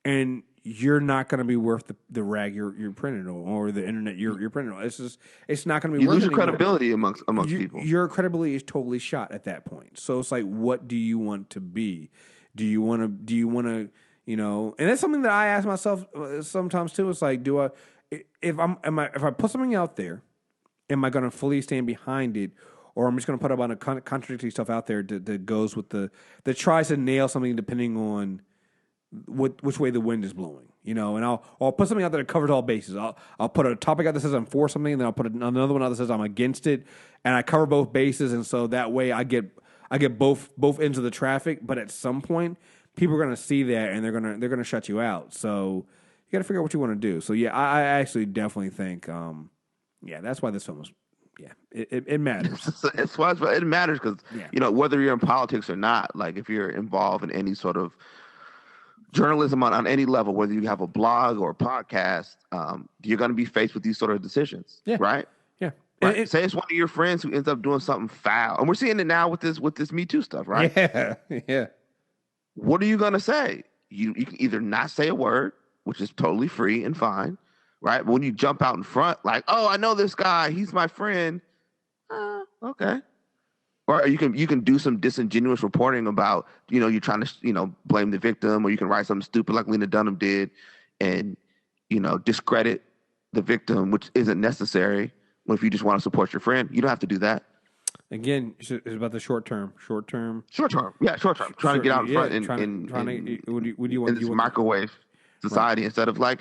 and you're not going to be worth the rag you're printed on, or the internet you're printed on. It's not going to be. You worth lose your credibility amongst people. Your credibility is totally shot at that point. So it's like, what do you want to be? Do you want to, And that's something that I ask myself sometimes too. It's like, if I put something out there, am I going to fully stand behind it? Or I'm just going to put a bunch of contradictory stuff out there that goes with that tries to nail something depending on which way the wind is blowing, and I'll put something out there that covers all bases. I'll put a topic out that says I'm for something, and then I'll put another one out that says I'm against it, and I cover both bases, and so that way I get both ends of the traffic. But at some point, people are going to see that, and they're gonna shut you out. So you got to figure out what you want to do. So yeah, I actually definitely think, that's why this film is. Yeah, it matters. It's why it matters because whether you're in politics or not, like if you're involved in any sort of journalism on any level, whether you have a blog or a podcast, you're going to be faced with these sort of decisions, right? Yeah. Right? Say it's one of your friends who ends up doing something foul, and we're seeing it now with this Me Too stuff, right? Yeah. What are you going to say? You can either not say a word, which is totally free and fine, right? But when you jump out in front, like, oh, I know this guy, he's my friend. Okay. Or you can do some disingenuous reporting about, you're trying to, blame the victim, or you can write something stupid like Lena Dunham did and, discredit the victim, which isn't necessary if you just want to support your friend. You don't have to do that. Again, it's about the short term. Yeah, short term. Trying to get out in front in this microwave society instead of like,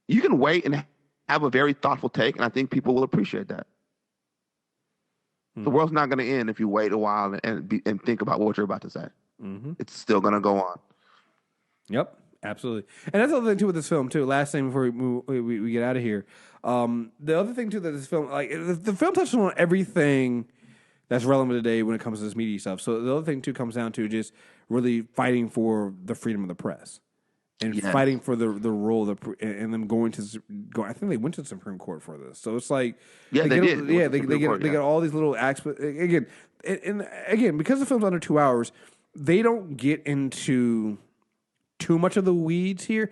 you can wait and have a very thoughtful take, and I think people will appreciate that. The world's not going to end if you wait a while and think about what you're about to say. It's still going to go on. Yep, absolutely. And that's the other thing too with this film too. Last thing before we get out of here, the other thing too that this film, like the film touches on everything that's relevant today when it comes to this media stuff. So the other thing too comes down to just really fighting for the freedom of the press and fighting for the role of and them going. I think they went to the Supreme Court for this. So it's like they did. They get all these little acts. But again, because the film's under 2 hours, they don't get into too much of the weeds here.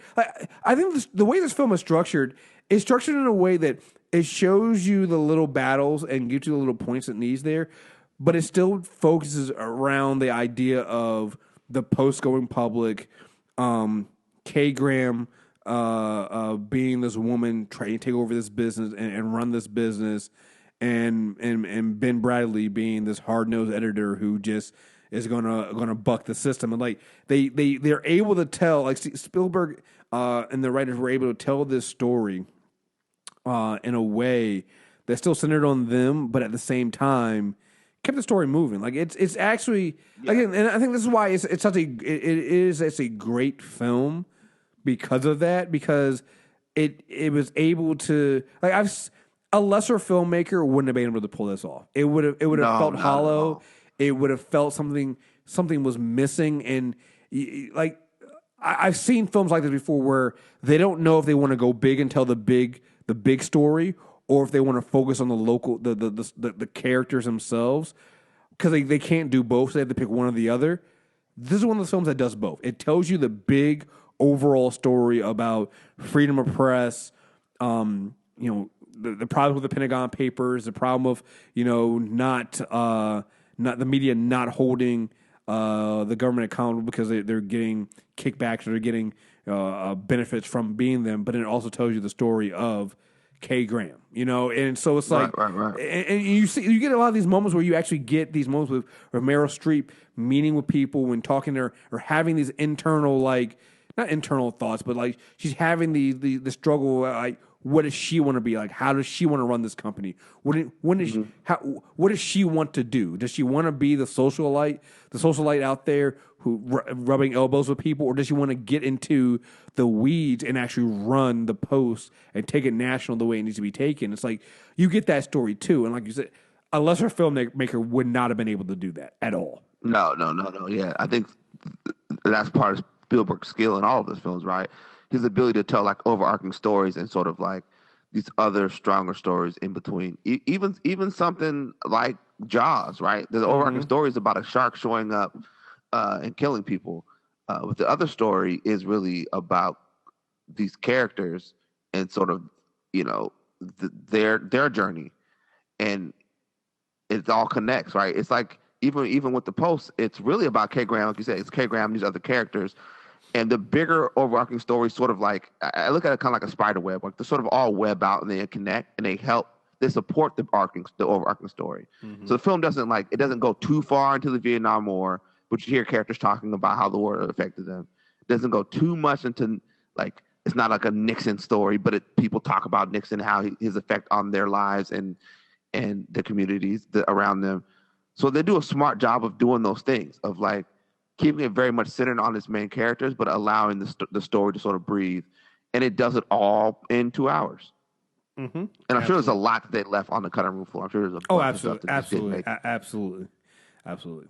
I think the way this film is structured in a way that it shows you the little battles and gives you the little points it needs there, but it still focuses around the idea of the post going public, Kay Graham being this woman trying to take over this business and run this business, and Ben Bradley being this hard nosed editor who just is gonna buck the system. And like they're able to tell, like Spielberg and the writers were able to tell this story in a way that's still centered on them, but at the same time kept the story moving. Like it's actually again, and I think this is why it's a great film because of that, because it was able to, like, a lesser filmmaker wouldn't have been able to pull this off. It would have felt hollow. It would have felt something was missing. And like I've seen films like this before where they don't know if they want to go big and tell the big story, or if they want to focus on the local the characters themselves, because they can't do both. So they have to pick one or the other. This is one of those films that does both. It tells you the big overall story about freedom of press, the problem with the Pentagon Papers, the problem of not the media not holding the government accountable because they're getting kickbacks or they're getting benefits from being them. But it also tells you the story of Kay Graham, and so it's like, right. And you get a lot of these moments where you actually get these moments with Meryl Streep meeting with people and talking to her, or having these internal, like, not internal thoughts, but like she's having the struggle, like, what does she want to be like? How does she want to run this company? What does she want to do? Does she want to be the socialite out there who rubbing elbows with people, or does she want to get into the weeds and actually run the Post and take it national the way it needs to be taken? It's like you get that story too, and like you said, a lesser filmmaker would not have been able to do that at all. No. Yeah, I think that's part of Spielberg's skill in all of his films, right? His ability to tell like overarching stories and sort of like these other stronger stories in between. Even something like Jaws, right? The overarching story is about a shark showing up and killing people. But the other story is really about these characters and sort of, their journey. And it all connects, right? It's like even with the Post, it's really about Kay Graham, like you said. It's Kay Graham and these other characters. And the bigger overarching story, sort of like, I look at it kind of like a spider web. Like they're sort of all web out and they connect and they support the overarching story. Mm-hmm. So the film doesn't go too far into the Vietnam War, but you hear characters talking about how the war affected them. It doesn't go too much into, like, it's not like a Nixon story, but people talk about Nixon, how his effect on their lives and the communities around them. So they do a smart job of doing those things, of like, keeping it very much centered on its main characters, but allowing the story to sort of breathe. And it does it all in 2 hours. Mm-hmm. And I'm sure there's a lot that they left on the cutting room floor. I'm sure there's a bunch of stuff that absolutely.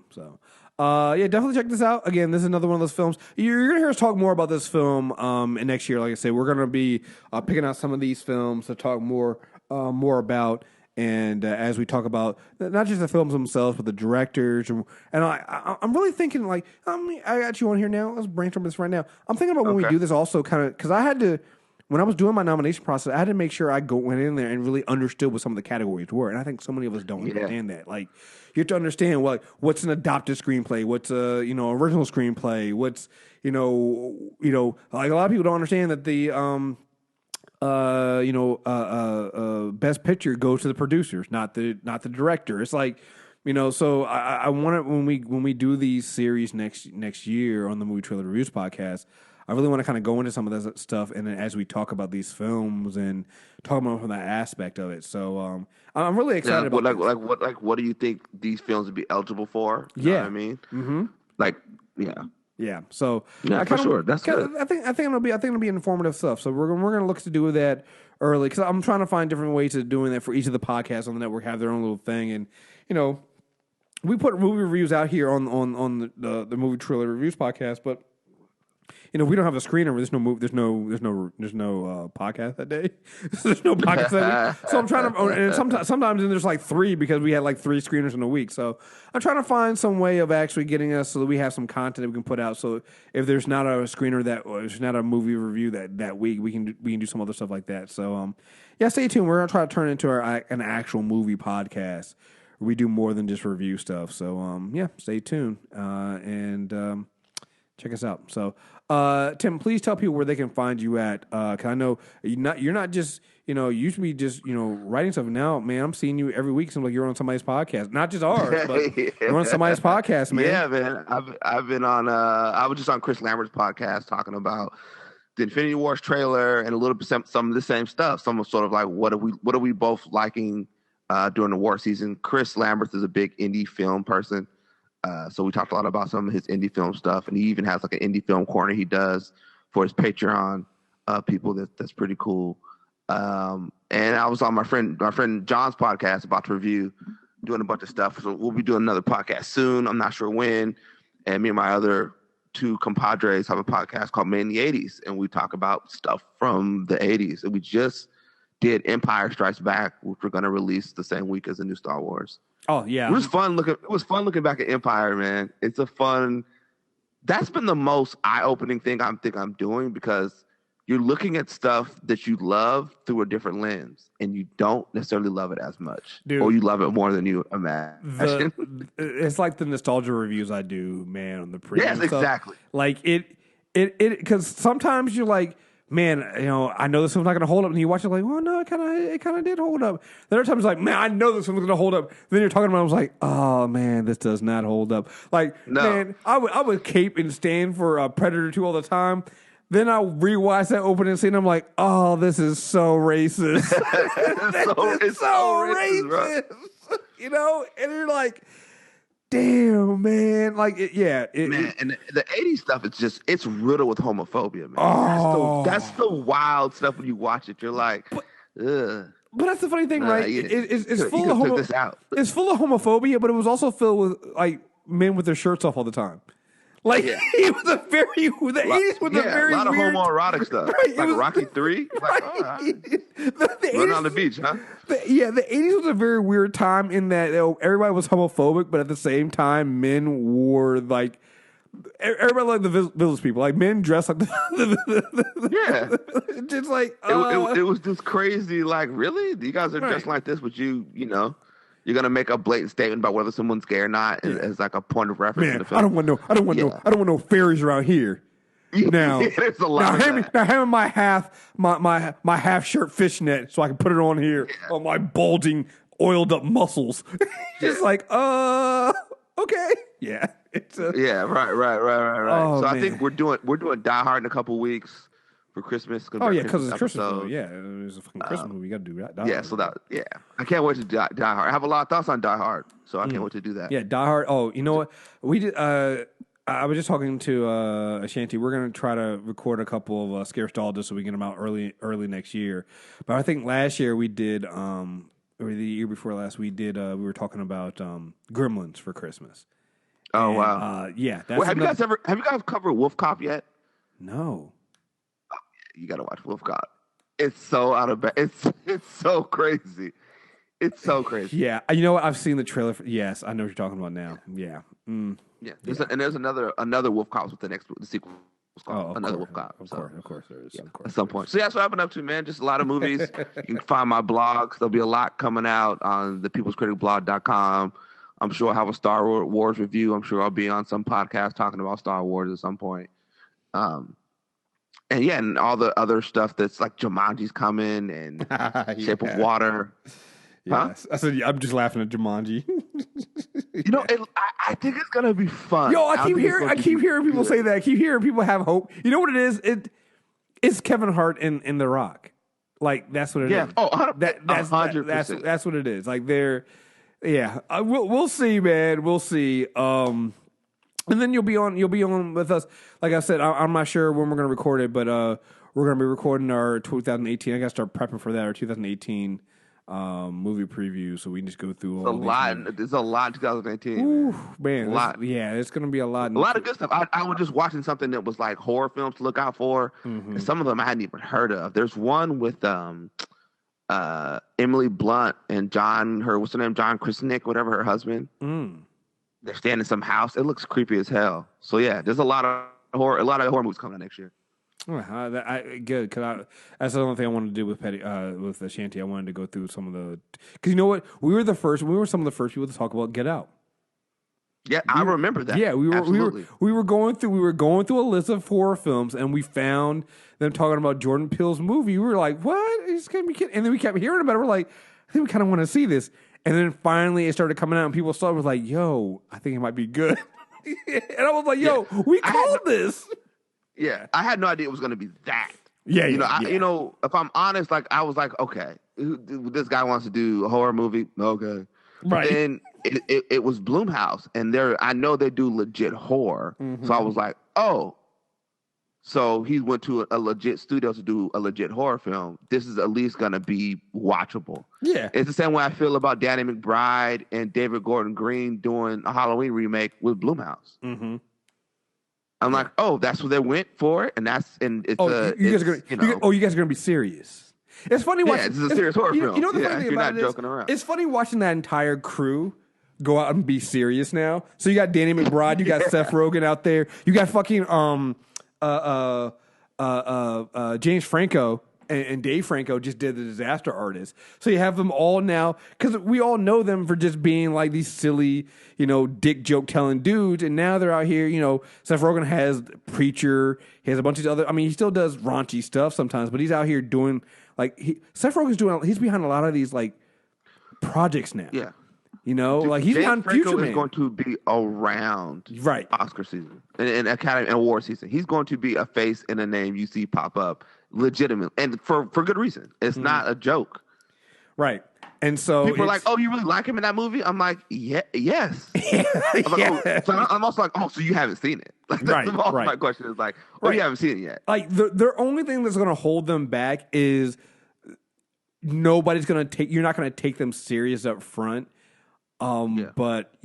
So, definitely check this out. Again, this is another one of those films. You're going to hear us talk more about this film in next year. Like I said, we're going to be picking out some of these films to talk more about. And as we talk about not just the films themselves, but the directors, and I'm really thinking, like, I got you on here now. Let's brainstorm this right now. I'm thinking about when we do this also, kind of, because I had to, when I was doing my nomination process, I had to make sure I went in there and really understood what some of the categories were. And I think so many of us don't understand that. Like, you have to understand what's an adopted screenplay, what's a original screenplay, what's like a lot of people don't understand that the best picture goes to the producers, not the director. It's like, so I want it when we do these series next year on the Movie Trailer Reviews podcast. I really want to kind of go into some of that stuff, and then as we talk about these films and talk about from that aspect of it. So I'm really excited about what do you think these films would be eligible for? You know what I mean, yeah. So for sure, that's good. I think it'll be informative stuff. So we're gonna look to do that early because I'm trying to find different ways of doing that for each of the podcasts on the network. Have their own little thing, and we put movie reviews out here on the Movie Trailer Reviews podcast, but we don't have a screener. There's no podcast that day. There's no podcast that week. So I'm trying to, and sometimes there's like 3 because we had like 3 screeners in a week. So I'm trying to find some way of actually getting us so that we have some content that we can put out. So if there's not a screener or there's not a movie review that week, we can do some other stuff like that. So stay tuned. We're gonna try to turn it into an actual movie podcast. We do more than just review stuff. So stay tuned and check us out. So. Tim, please tell people where they can find you at. Cause I know you're not just, you used to be just, writing stuff. Now, man, I'm seeing you every week. Seems like you're on somebody's podcast, not just ours, but you're on somebody's podcast, man. Yeah, man. I've been on, I was just on Chris Lambert's podcast talking about the Infinity Wars trailer and a little bit some of the same stuff. Some sort of like, what are we both liking, during the war season? Chris Lambert is a big indie film person. So we talked a lot about some of his indie film stuff, and he even has like an indie film corner he does for his Patreon people. That's pretty cool. And I was on my friend John's podcast about to review, doing a bunch of stuff. So we'll be doing another podcast soon. I'm not sure when. And me and my other 2 compadres have a podcast called Made in the 80s, and we talk about stuff from the 80s. And we just did Empire Strikes Back, which we're going to release the same week as the new Star Wars. Oh yeah, it was fun looking back at Empire, man. That's been the most eye-opening thing I'm doing, because you're looking at stuff that you love through a different lens, and you don't necessarily love it as much, or you love it more than you imagine. It's like the nostalgia reviews I do, man, on the premium. Yes, exactly. Like it, because sometimes you're like, man, I know this one's not going to hold up. And you watch it like, well, no, it kind of did hold up. The other times, like, man, I know this one's going to hold up. Then you're talking about it, I was like, oh, man, this does not hold up. Like, man, I would cape and stand for Predator 2 all the time. Then I rewatch that opening scene, and I'm like, oh, this is so racist. It's so racist. And you're like, damn, man. Like, man, and the 80s stuff, it's riddled with homophobia, man. Oh. That's the wild stuff when you watch it. You're like, ugh. But that's the funny thing, right? It's full of It's full of homophobia, but it was also filled with like men with their shirts off all the time. Like it was the 80s was a very lot of weird, homoerotic stuff. Right, like Rocky 3. Like, the run on the beach, huh? The 80s was a very weird time in that everybody was homophobic, but at the same time, men wore like everybody liked the village people. Like men dressed like just like it was this crazy. Like, really, you guys are dressed like this, but you're gonna make a blatant statement about whether someone's gay or not as like a point of reference. Man, in the film. I don't want no fairies around here. Now, there's a lot. Hand me my half shirt fishnet so I can put it on here on my bulging, oiled up muscles. Just like, okay, yeah, it's right. Oh, so man. I think we're doing Die Hard in a couple weeks for Christmas. Oh yeah, because it's Christmas movie. Yeah, it was a fucking Christmas movie. You got to do that. Die Hard. I can't wait to Die Hard. I have a lot of thoughts on Die Hard, so I can't wait to do that. Yeah, Die Hard. Oh, you know what? We did. I was just talking to Ashanti. We're going to try to record a couple of Scare Staldas so we get them out early next year. But I think last year we did, or the year before last, we were talking about Gremlins for Christmas. Oh, wow. Yeah. Have you guys covered Wolf Cop yet? No. You got to watch Wolf Cop. It's so out of bed. It's so crazy. It's so crazy. Yeah. You know what? I've seen the trailer. Yes, I know what you're talking about now. Yeah. Yeah. There's another Wolf Cops with the sequel. Another Wolf Cop. Of course there is. Yeah, at some point. So that's what I've been up to, man. Just a lot of movies. You can find my blogs. There'll be a lot coming out on thepeoplescriticblog.com. I'm sure I'll have a Star Wars review. I'm sure I'll be on some podcast talking about Star Wars at some point. and all the other stuff that's like Jumanji's coming and Shape of Water. Yes, I said I'm just laughing at Jumanji. I think it's gonna be fun. Yo, I keep hearing people say that. I keep hearing people have hope. You know what it is? It's Kevin Hart and The Rock. Like that's what it is. Oh, 100%. That's what it is. Like we'll see, man. We'll see. And then you'll be on with us. Like I said, I'm not sure when we're gonna record it, but we're gonna be recording our 2018. I gotta start prepping for that. Our 2018 movie preview, so we can just go through all. There's a lot in 2018. Ooh, man, a lot. Yeah, it's gonna be a lot. A lot of good stuff. I was just watching something that was like horror films to look out for. And some of them I hadn't even heard of. There's one with Emily Blunt and John Krasinski, whatever her husband. They're staying in some house. It looks creepy as hell. So yeah, there's a lot of horror movies coming out next year. Good, because that's the only thing I wanted to do with Shanti. I wanted to go through some of the, because you know what, we were some of the first people to talk about Get Out. Yeah, I remember that. Yeah, we were going through a list of horror films, and we found them talking about Jordan Peele's movie. We were like, "What? He's gonna be kidding!" And then we kept hearing about it. We're like, "I think we kind of want to see this." And then finally, it started coming out, and people started was like, "Yo, I think it might be good." And I was like, "Yo, we called this." Yeah, I had no idea it was going to be that. Yeah, if I'm honest, like I was like, okay, this guy wants to do a horror movie, okay, right? And it was Blumhouse, and I know they do legit horror, so I was like, oh, so he went to a legit studio to do a legit horror film. This is at least going to be watchable. Yeah, it's the same way I feel about Danny McBride and David Gordon Green doing a Halloween remake with Blumhouse. I'm like, oh, that's what they went for, and it's. You guys are gonna be serious. It's funny watching. Yeah, this is a serious horror film. You know the funny thing about it joking around. It's funny watching that entire crew go out and be serious now. So you got Danny McBride, you got Seth Rogen out there, you got fucking James Franco. And Dave Franco just did The Disaster Artist. So you have them all now, because we all know them for just being like these silly, dick joke telling dudes. And now they're out here, Seth Rogen has Preacher. He has a bunch of other, he still does raunchy stuff sometimes, but he's out here doing Seth Rogen's he's behind a lot of these projects now. Yeah. He's behind Future Man. Is going to be around Oscar season and Academy and Award season. He's going to be a face and a name you see pop up legitimately, and for good reason. It's not a joke. Right. And so people are like, oh, you really like him in that movie? I'm like, yes. I'm also like, oh, so you haven't seen it. That's my question is like, oh, you haven't seen it yet. The only thing that's going to hold them back is you're not going to take them serious up front. But so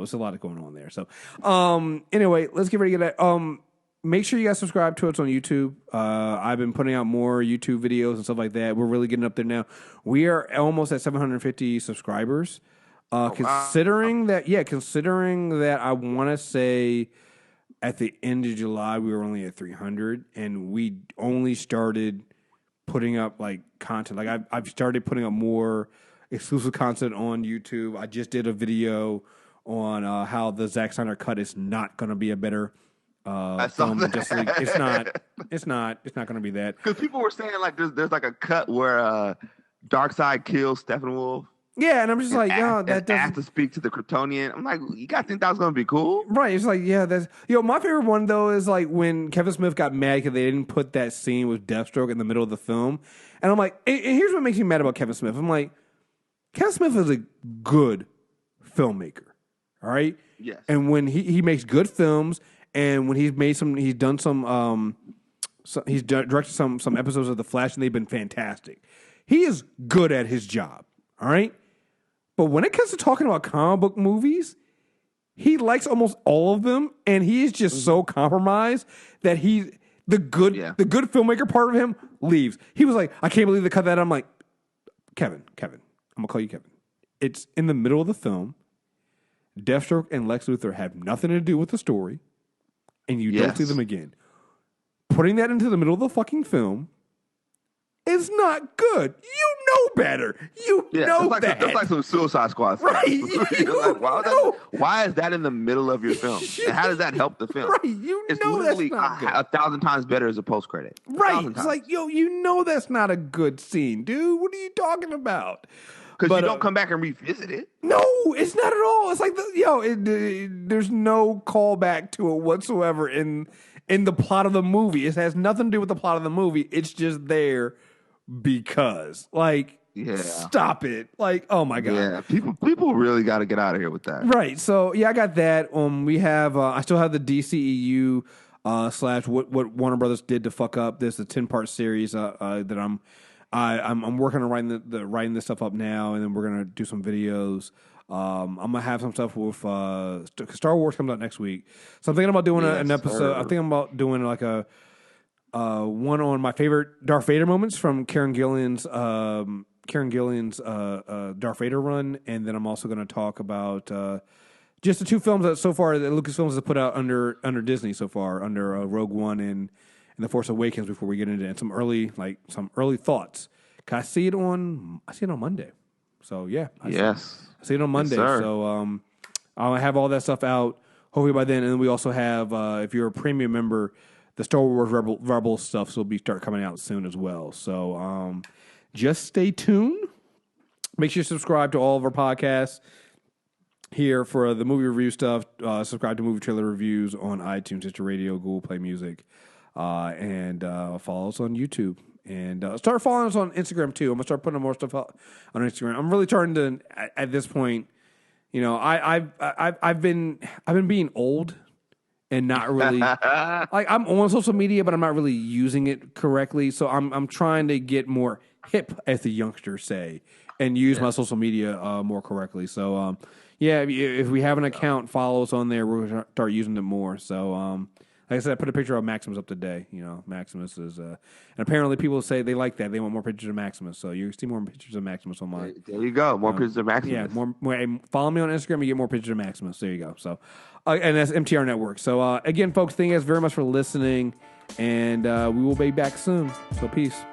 it's a lot going on there. So, anyway, let's get ready to get that. Make sure you guys subscribe to us on YouTube. I've been putting out more YouTube videos and stuff like that. We're really getting up there now. We are almost at 750 subscribers. Considering that I want to say at the end of July, we were only at 300, and we only started putting up content. I've started putting up more exclusive content on YouTube. I just did a video on how the Zack Snyder cut is not going to be a better film than Justice League. It's not going to be that. Because people were saying there's a cut where Darkseid kills Steppenwolf. Yeah, and I'm just that doesn't have to speak to the Kryptonian. I'm like, you guys think that was going to be cool? Right. It's that's my favorite one though is when Kevin Smith got mad because they didn't put that scene with Deathstroke in the middle of the film, and I'm like, and here's what makes me mad about Kevin Smith. I'm like, Kevin Smith is a good filmmaker, all right? Yes. And when he makes good films, and when he's directed some episodes of The Flash, and they've been fantastic. He is good at his job, all right? But when it comes to talking about comic book movies, he likes almost all of them, and he is just so compromised that the good filmmaker part of him leaves. He was like, I can't believe they cut that. I'm like, Kevin, I'm gonna call you Kevin. It's in the middle of the film. Deathstroke and Lex Luthor have nothing to do with the story, and you don't see them again. Putting that into the middle of the fucking film It's not good. You know better. You know that. That's like some Suicide Squad stuff. Right. Why is that in the middle of your film? And how does that help the film? Right. It's know literally that's not good. 1,000 times better as a post-credit. Right. It's like, you know that's not a good scene, dude. What are you talking about? Because you don't come back and revisit it. No, it's not at all. It's like, there's no callback to it whatsoever in the plot of the movie. It has nothing to do with the plot of the movie. It's just there because, stop it. Like, oh my God. Yeah, people really got to get out of here with that. Right. So, I got that. We have, I still have the DCEU / what Warner Brothers did to fuck up. There's a 10-part series that I'm working on writing this stuff up now, and then we're gonna do some videos. I'm gonna have some stuff with Star Wars comes out next week, so I'm thinking about doing an episode. I'm thinking about doing like a one on my favorite Darth Vader moments from Karen Gillan's Darth Vader run, and then I'm also gonna talk about just the two films that so far that Lucasfilms has put out under Disney so far, under Rogue One and The Force Awakens. Before we get into it, and some early thoughts. I see it on Monday. So yeah, I see it on Monday. Yes, so I'll have all that stuff out hopefully by then. And then we also have, if you're a premium member, the Star Wars Rebel stuff will start coming out soon as well. So just stay tuned. Make sure you subscribe to all of our podcasts here for the movie review stuff. Subscribe to Movie Trailer Reviews on iTunes, Stitcher Radio, Google Play Music, and follow us on YouTube. And start following us on Instagram too. I'm gonna start putting more stuff out on Instagram. I'm really starting to, at this point, I've been being old and not really like I'm on social media, but I'm not really using it correctly. So I'm trying to get more hip, as the youngsters say, and use my social media more correctly. So if we have an account, follow us on there. We're gonna start using it more. So like I said, I put a picture of Maximus up today. Maximus is, and apparently people say they like that. They want more pictures of Maximus. So you see more pictures of Maximus on mine. There you go. More pictures of Maximus. Yeah, more. Follow me on Instagram. You get more pictures of Maximus. There you go. So, and that's MTR Network. So again, folks, thank you guys very much for listening, and we will be back soon. So peace.